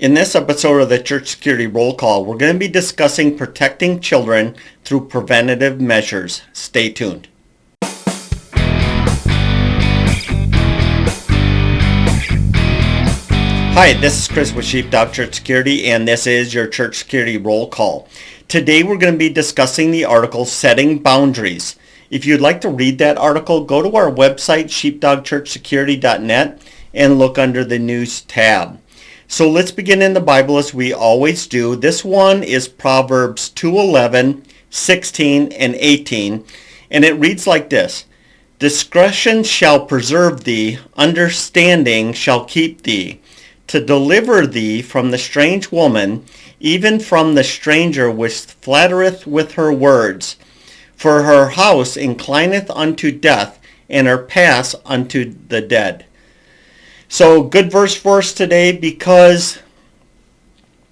In this episode of the Church Security Roll Call, we're going to be discussing protecting children through preventative measures. Stay tuned. Hi, this is Chris with Sheepdog Church Security, and this is your Church Security Roll Call. Today we're going to be discussing the article Setting Boundaries. If you'd like to read that article, go to our website, sheepdogchurchsecurity.net, and look under the News tab. So let's begin in the Bible as we always do. This one is Proverbs 2:11, 16, and 18, and it reads like this. Discretion shall preserve thee, understanding shall keep thee, to deliver thee from the strange woman, even from the stranger which flattereth with her words. For her house inclineth unto death, and her paths unto the dead. So good verse for us today, because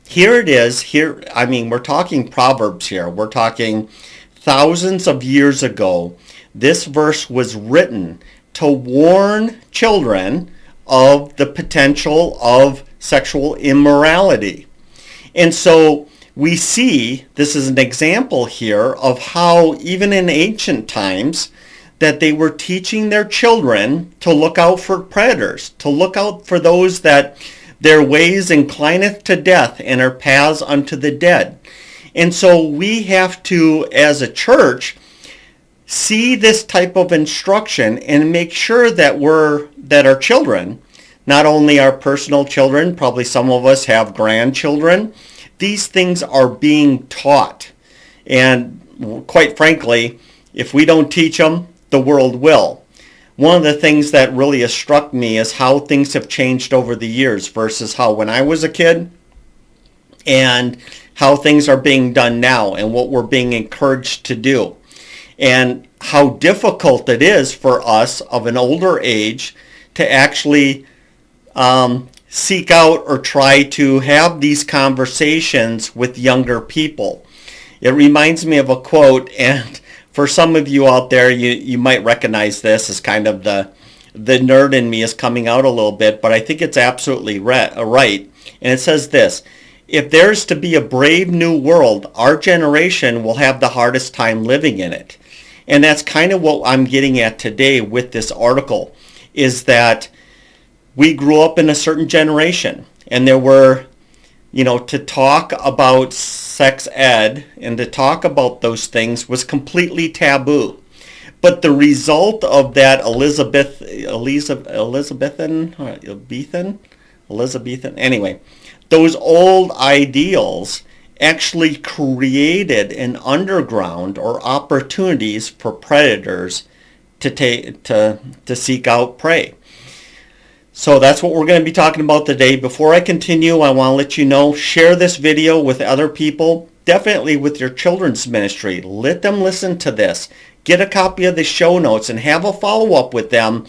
here it is. We're talking Proverbs here. We're talking thousands of years ago. This verse was written to warn children of the potential of sexual immorality. And so we see this is an example here of how even in ancient times that they were teaching their children to look out for predators, to look out for those that their ways inclineth to death and their paths unto the dead. And so we have to, as a church, see this type of instruction and make sure that our children, not only our personal children, probably some of us have grandchildren, these things are being taught. And quite frankly, if we don't teach them, the world will. One of the things that really has struck me is how things have changed over the years versus how when I was a kid and how things are being done now and what we're being encouraged to do. And how difficult it is for us of an older age to actually seek out or try to have these conversations with younger people. It reminds me of a quote, and for some of you out there, you might recognize this as kind of the nerd in me is coming out a little bit, but I think it's absolutely right. And it says this: if there's to be a brave new world, our generation will have the hardest time living in it. And that's kind of what I'm getting at today with this article, is that we grew up in a certain generation, and there were, to talk about sex ed and to talk about those things was completely taboo. But the result of that Elizabethan, anyway, those old ideals actually created an underground or opportunities for predators to seek out prey. So that's what we're going to be talking about today. Before I continue, I want to let you know, share this video with other people, definitely with your children's ministry. Let them listen to this. Get a copy of the show notes and have a follow-up with them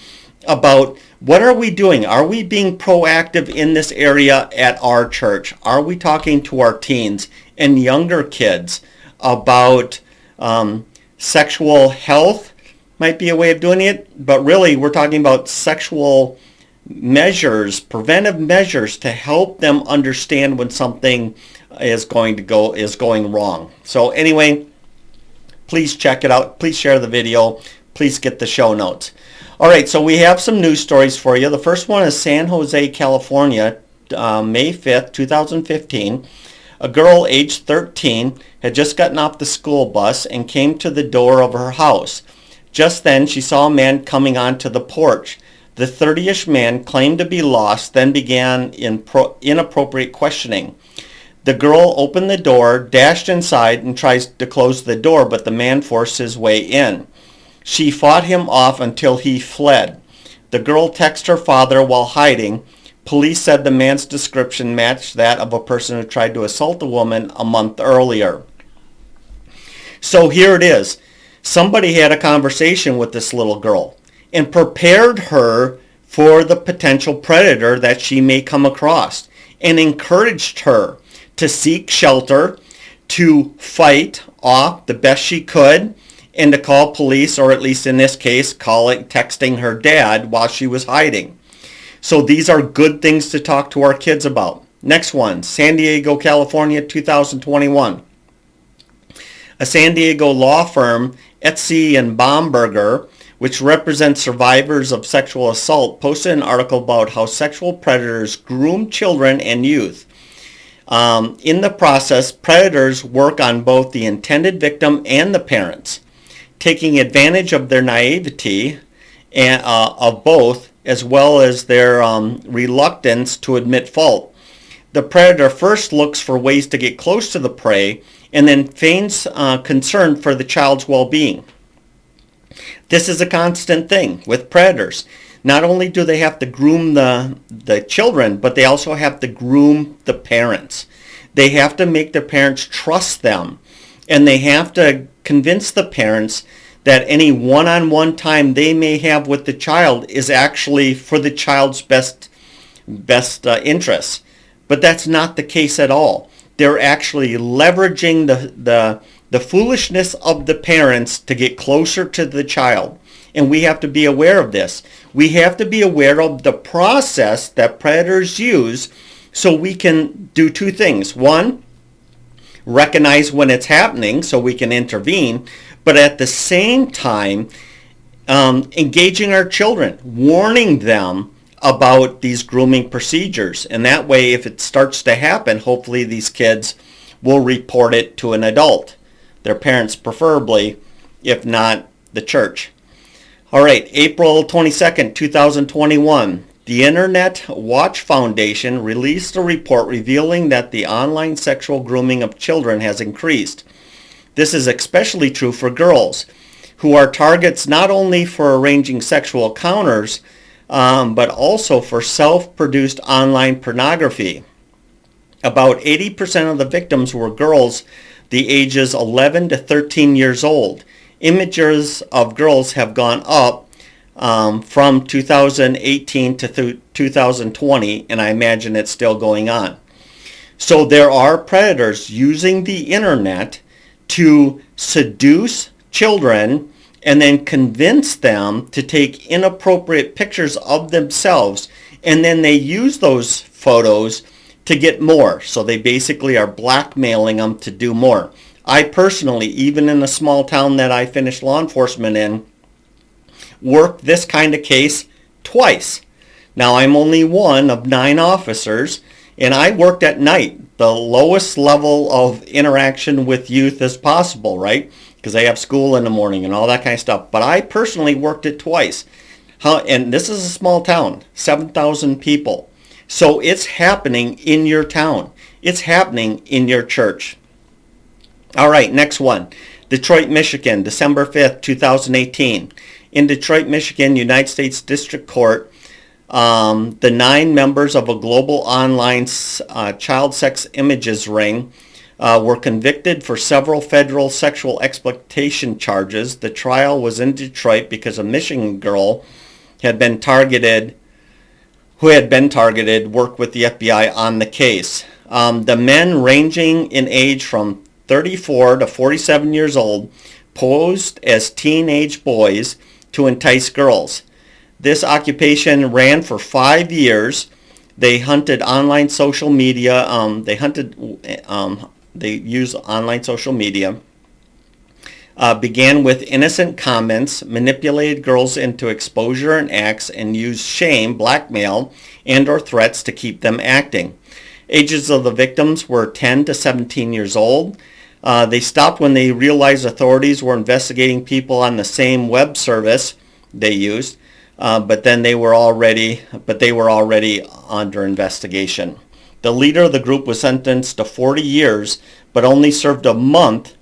about what are we doing? Are we being proactive in this area at our church? Are we talking to our teens and younger kids about sexual health? Might be a way of doing it, but really we're talking about sexual measures, preventive measures to help them understand when something is going wrong. So anyway, please check it out. Please share the video. Please get the show notes. All right, so we have some news stories for you. The first one is San Jose, California, May 5th, 2015. A girl aged 13 had just gotten off the school bus and came to the door of her house. Just then, she saw a man coming onto the porch. The 30-ish man claimed to be lost, then began inappropriate questioning. The girl opened the door, dashed inside, and tries to close the door, but the man forced his way in. She fought him off until he fled. The girl texted her father while hiding. Police said the man's description matched that of a person who tried to assault a woman a month earlier. So here it is. Somebody had a conversation with this little girl and prepared her for the potential predator that she may come across, and encouraged her to seek shelter, to fight off the best she could, and to call police, or at least in this case, texting her dad while she was hiding. So these are good things to talk to our kids about. Next one, San Diego, California, 2021. A San Diego law firm, Etsy and Bomberger, which represents survivors of sexual assault, posted an article about how sexual predators groom children and youth. In the process, predators work on both the intended victim and the parents, taking advantage of their naivety of both, as well as their reluctance to admit fault. The predator first looks for ways to get close to the prey and then feigns concern for the child's well-being. This is a constant thing with predators. Not only do they have to groom the children, but they also have to groom the parents. They have to make their parents trust them, and they have to convince the parents that any one-on-one time they may have with the child is actually for the child's best interests. But that's not the case at all. They're actually leveraging the foolishness of the parents to get closer to the child. And we have to be aware of this. We have to be aware of the process that predators use so we can do two things. One, recognize when it's happening so we can intervene, but at the same time, engaging our children, warning them about these grooming procedures. And that way, if it starts to happen, hopefully these kids will report it to an adult, their parents preferably, if not the church. All right, April 22nd, 2021, the Internet Watch Foundation released a report revealing that the online sexual grooming of children has increased. This is especially true for girls, who are targets not only for arranging sexual encounters, but also for self-produced online pornography. About 80% of the victims were girls the ages 11 to 13 years old. Images of girls have gone up from 2018 to 2020, and I imagine it's still going on. So there are predators using the internet to seduce children and then convince them to take inappropriate pictures of themselves, and then they use those photos to get more. So they basically are blackmailing them to do more. I personally, even in the small town that I finished law enforcement in, worked this kind of case twice. Now I'm only one of 9 officers, and I worked at night, the lowest level of interaction with youth as possible, right? Because they have school in the morning and all that kind of stuff. But I personally worked it twice. And this is a small town, 7,000 people. So it's happening in your town. It's happening in your church. All right, next one. Detroit, Michigan, December 5th, 2018. In Detroit, Michigan, United States District Court, the 9 members of a global online child sex images ring were convicted for several federal sexual exploitation charges. The trial was in Detroit because a Michigan girl who had been targeted, worked with the FBI on the case. The men, ranging in age from 34 to 47 years old, posed as teenage boys to entice girls. This occupation ran for 5 years. They hunted online social media. They use online social media. Began with innocent comments, manipulated girls into exposure and acts, and used shame, blackmail, and or threats to keep them acting. Ages of the victims were 10 to 17 years old. They stopped when they realized authorities were investigating people on the same web service they used, but they were already under investigation. The leader of the group was sentenced to 40 years, but only served a month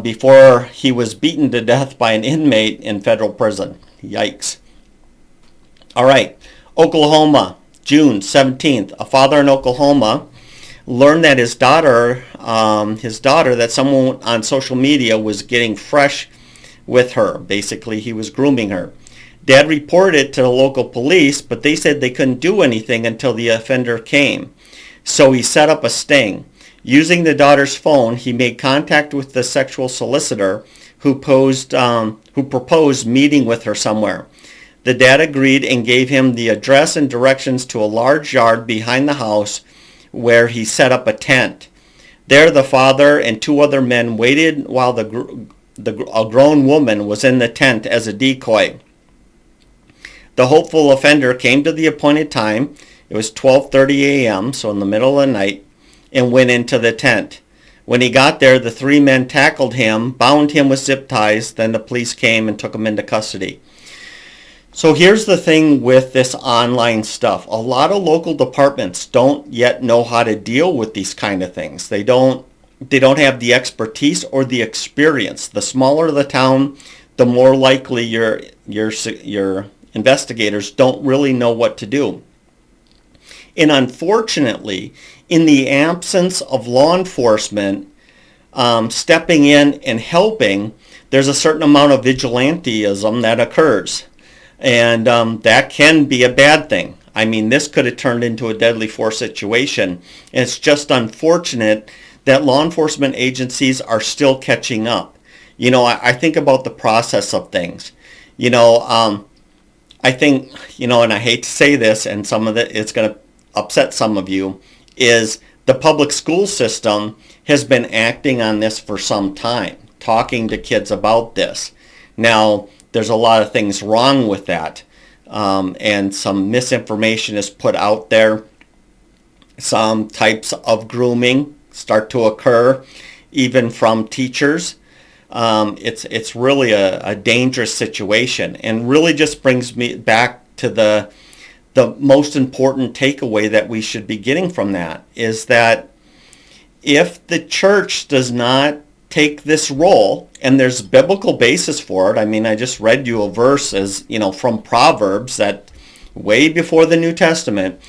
before he was beaten to death by an inmate in federal prison. Yikes. All right, Oklahoma, June 17th. A father in Oklahoma learned that his daughter, that someone on social media was getting fresh with her. Basically, he was grooming her. Dad reported it to the local police, but they said they couldn't do anything until the offender came. So he set up a sting. Using the daughter's phone, he made contact with the sexual solicitor who proposed meeting with her somewhere. The dad agreed and gave him the address and directions to a large yard behind the house where he set up a tent. There the father and two other men waited while a grown woman was in the tent as a decoy. The hopeful offender came to the appointed time. It was 12:30 a.m., so in the middle of the night, and went into the tent. When he got there, the three men tackled him, bound him with zip ties, then the police came and took him into custody. So here's the thing with this online stuff. A lot of local departments don't yet know how to deal with these kind of things. They don't have the expertise or the experience. The smaller the town, the more likely your investigators don't really know what to do. And unfortunately, in the absence of law enforcement stepping in and helping, there's a certain amount of vigilantism that occurs. And that can be a bad thing. I mean, this could have turned into a deadly force situation. And it's just unfortunate that law enforcement agencies are still catching up. You know, I think about the process of things. You know, I think, you know, and I hate to say this, and some of it's going to upset some of you, is the public school system has been acting on this for some time, talking to kids about this. Now, there's a lot of things wrong with that, and some misinformation is put out there. Some types of grooming start to occur, even from teachers. It's really a dangerous situation, and really just brings me back to the most important takeaway that we should be getting from that is that if the church does not take this role, and there's biblical basis for it. I mean, I just read you a verse from Proverbs that way before the New Testament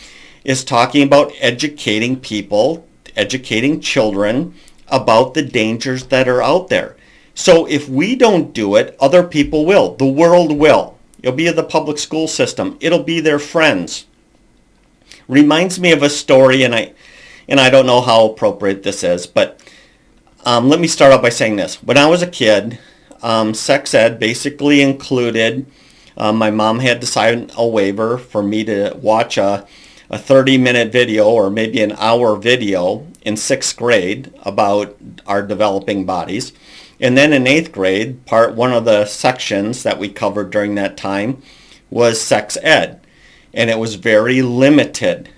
is talking about educating people, educating children about the dangers that are out there. So if we don't do it, other people will. The world will. It'll be the public school system. It'll be their friends. Reminds me of a story, and I don't know how appropriate this is, but let me start out by saying this. When I was a kid, sex ed basically included, my mom had to sign a waiver for me to watch a 30-minute video or maybe an hour video in 6th grade about our developing bodies. And then in 8th grade, one of the sections that we covered during that time was sex ed. And it was very limited.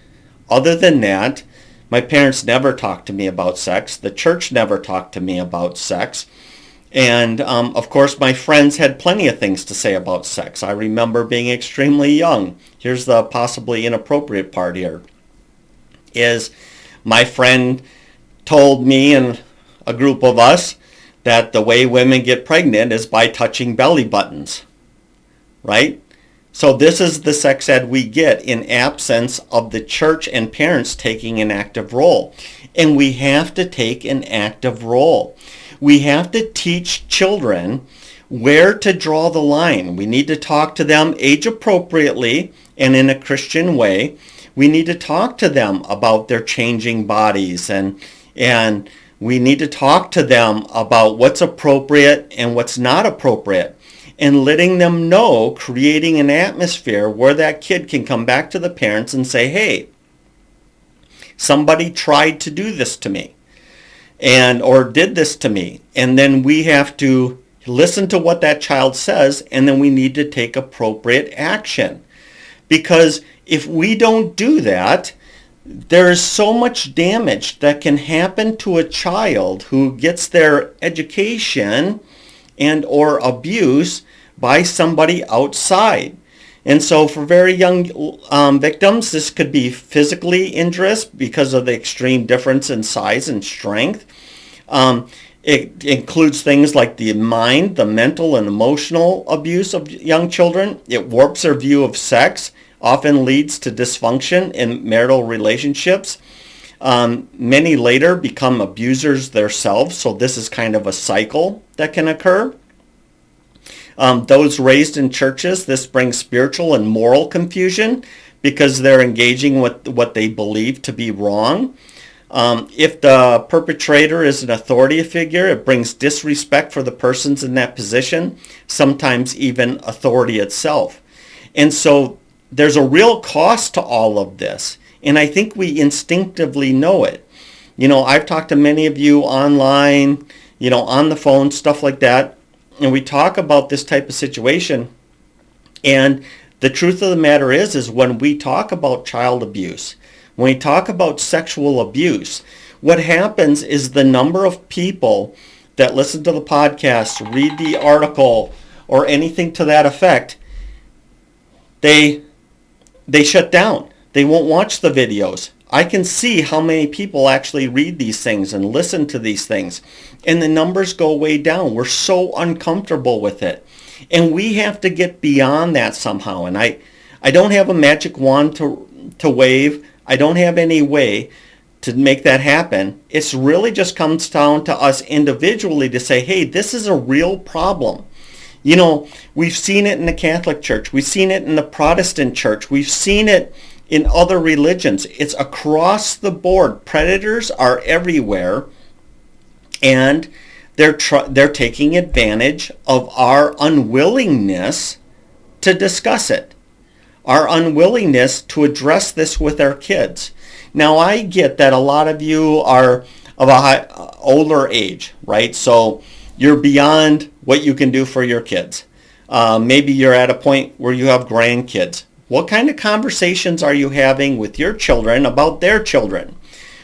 Other than that, my parents never talked to me about sex. The church never talked to me about sex. And of course, my friends had plenty of things to say about sex. I remember being extremely young. Here's the possibly inappropriate part here. Is my friend told me and a group of us that the way women get pregnant is by touching belly buttons, right? So this is the sex ed we get in absence of the church and parents taking an active role. And we have to take an active role. We have to teach children where to draw the line. We need to talk to them age appropriately and in a Christian way. We need to talk to them about their changing bodies, and we need to talk to them about what's appropriate and what's not appropriate, and letting them know, creating an atmosphere where that kid can come back to the parents and say, hey, somebody tried to do this to me or did this to me. And then we have to listen to what that child says, and then we need to take appropriate action. Because if we don't do that, there is so much damage that can happen to a child who gets their education and or abuse by somebody outside. And so for very young victims, this could be physically injurious because of the extreme difference in size and strength. It includes things like the mind, the mental and emotional abuse of young children. It warps their view of sex, often leads to dysfunction in marital relationships. Many later become abusers themselves, so this is kind of a cycle that can occur. Those raised in churches, this brings spiritual and moral confusion because they're engaging with what they believe to be wrong. If the perpetrator is an authority figure, it brings disrespect for the persons in that position, sometimes even authority itself. And so there's a real cost to all of this. And I think we instinctively know it. I've talked to many of you online, on the phone, stuff like that, and we talk about this type of situation. And the truth of the matter is when we talk about child abuse, when we talk about sexual abuse, what happens is the number of people that listen to the podcast, read the article, or anything to that effect, they shut down. They won't watch the videos. I can see how many people actually read these things and listen to these things, and the numbers go way down. We're so uncomfortable with it, and we have to get beyond that somehow. And I don't have a magic wand to wave. I don't have any way to make that happen. It's really just comes down to us individually to say, hey, this is a real problem. We've seen it in the Catholic Church. We've seen it in the Protestant Church. We've seen it in other religions. It's across the board. Predators are everywhere, and they're taking advantage of our unwillingness to discuss it, our unwillingness to address this with our kids. Now, I get that a lot of you are of a older age, right? So you're beyond what you can do for your kids. Maybe you're at a point where you have grandkids. What kind of conversations are you having with your children about their children?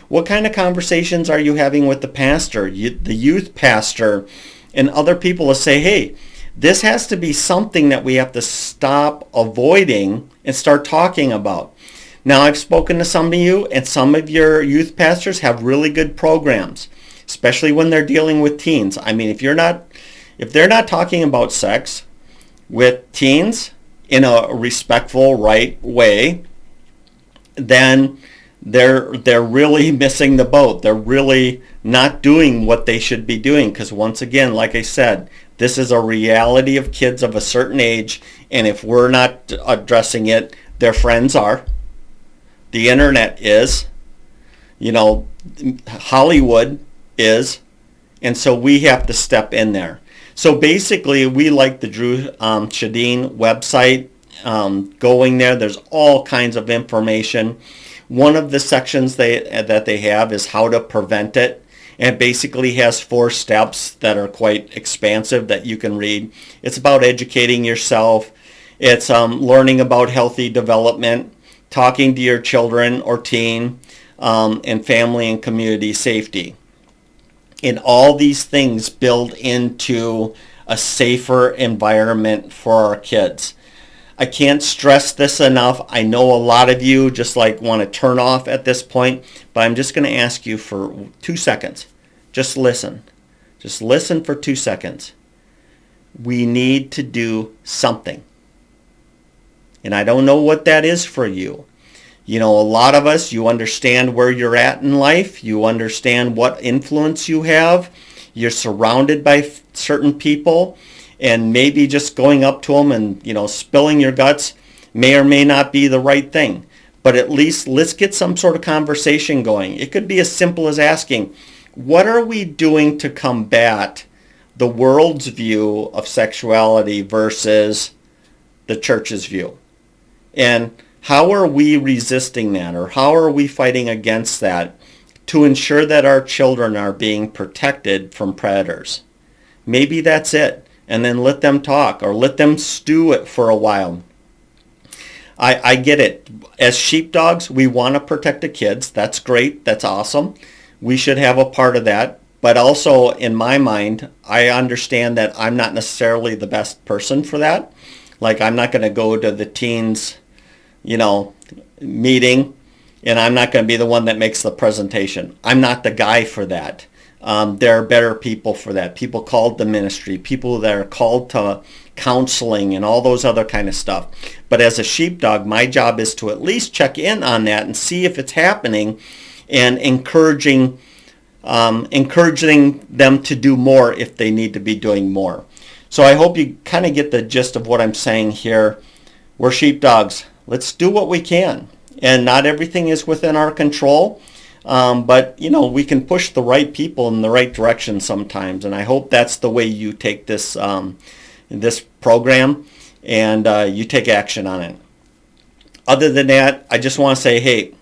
What kind of conversations are you having with the pastor, the youth pastor, and other people to say, hey, this has to be something that we have to stop avoiding and start talking about. Now, I've spoken to some of you, and some of your youth pastors have really good programs, especially when they're dealing with teens. I mean, if they're not talking about sex with teens in a respectful, right way, then they're really missing the boat. They're really not doing what they should be doing, because once again, like I said, this is a reality of kids of a certain age, and if we're not addressing it, their friends are. The internet is. Hollywood is. And so we have to step in there. So basically, we like the Drew Shadeen website. Going there, there's all kinds of information. One of the sections that they have is how to prevent it. And it basically has 4 steps that are quite expansive that you can read. It's about educating yourself. It's learning about healthy development, talking to your children or teen, and family and community safety. And all these things build into a safer environment for our kids. I can't stress this enough. I know a lot of you just want to turn off at this point, but I'm just going to ask you for 2 seconds. Just listen. Just listen for 2 seconds. We need to do something. And I don't know what that is for you. A lot of us, you understand where you're at in life. You understand what influence you have. You're surrounded by certain people. And maybe just going up to them and, spilling your guts may or may not be the right thing. But at least let's get some sort of conversation going. It could be as simple as asking, what are we doing to combat the world's view of sexuality versus the church's view? And how are we resisting that, or how are we fighting against that to ensure that our children are being protected from predators? Maybe that's it. And then let them talk, or let them stew it for a while. I get it. As sheepdogs, we want to protect the kids. That's great. That's awesome. We should have a part of that. But also, in my mind, I understand that I'm not necessarily the best person for that. I'm not going to go to the teens, meeting, and I'm not going to be the one that makes the presentation. I'm not the guy for that. There are better people for that. People called to ministry, people that are called to counseling and all those other kind of stuff. But as a sheepdog, my job is to at least check in on that and see if it's happening, and encouraging them to do more if they need to be doing more. So I hope you kind of get the gist of what I'm saying here. We're sheepdogs. Let's do what we can. And not everything is within our control. But, we can push the right people in the right direction sometimes. And I hope that's the way you take this this program, and you take action on it. Other than that, I just want to say, hey,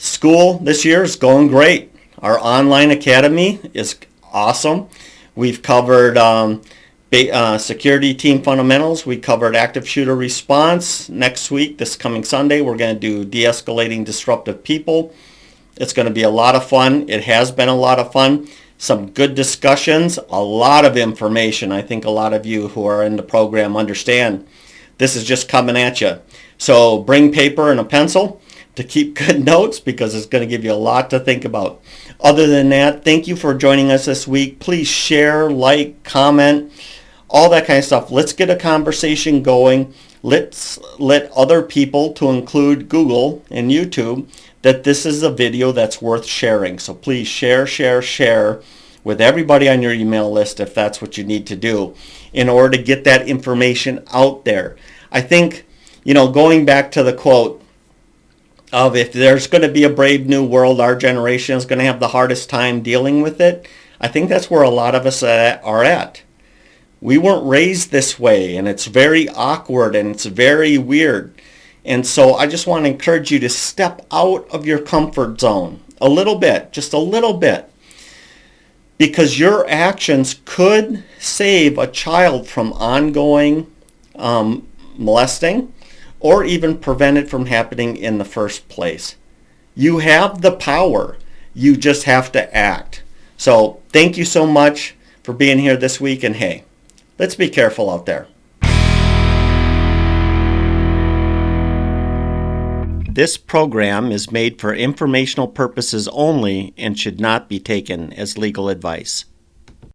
School this year is going great. Our online academy is awesome. We've covered security team fundamentals. We covered active shooter response. Next week, this coming Sunday, we're going to do de-escalating disruptive people. It's going to be a lot of fun. It has been a lot of fun. Some good discussions, a lot of information. I think a lot of you who are in the program understand this is just coming at you. So bring paper and a pencil to keep good notes because it's going to give you a lot to think about. Other than that, thank you for joining us this week. Please share, like, comment, all that kind of stuff. Let's get a conversation going. Let's let other people, to include Google and YouTube, that this is a video that's worth sharing. So please share with everybody on your email list if that's what you need to do in order to get that information out there. I think, going back to the quote of if there's going to be a brave new world, our generation is going to have the hardest time dealing with it. I think that's where a lot of us are at. We weren't raised this way, and it's very awkward and it's very weird. And so I just want to encourage you to step out of your comfort zone a little bit, just a little bit, because your actions could save a child from ongoing molesting or even prevent it from happening in the first place. You have the power. You just have to act. So thank you so much for being here this week, and hey, let's be careful out there. This program is made for informational purposes only and should not be taken as legal advice.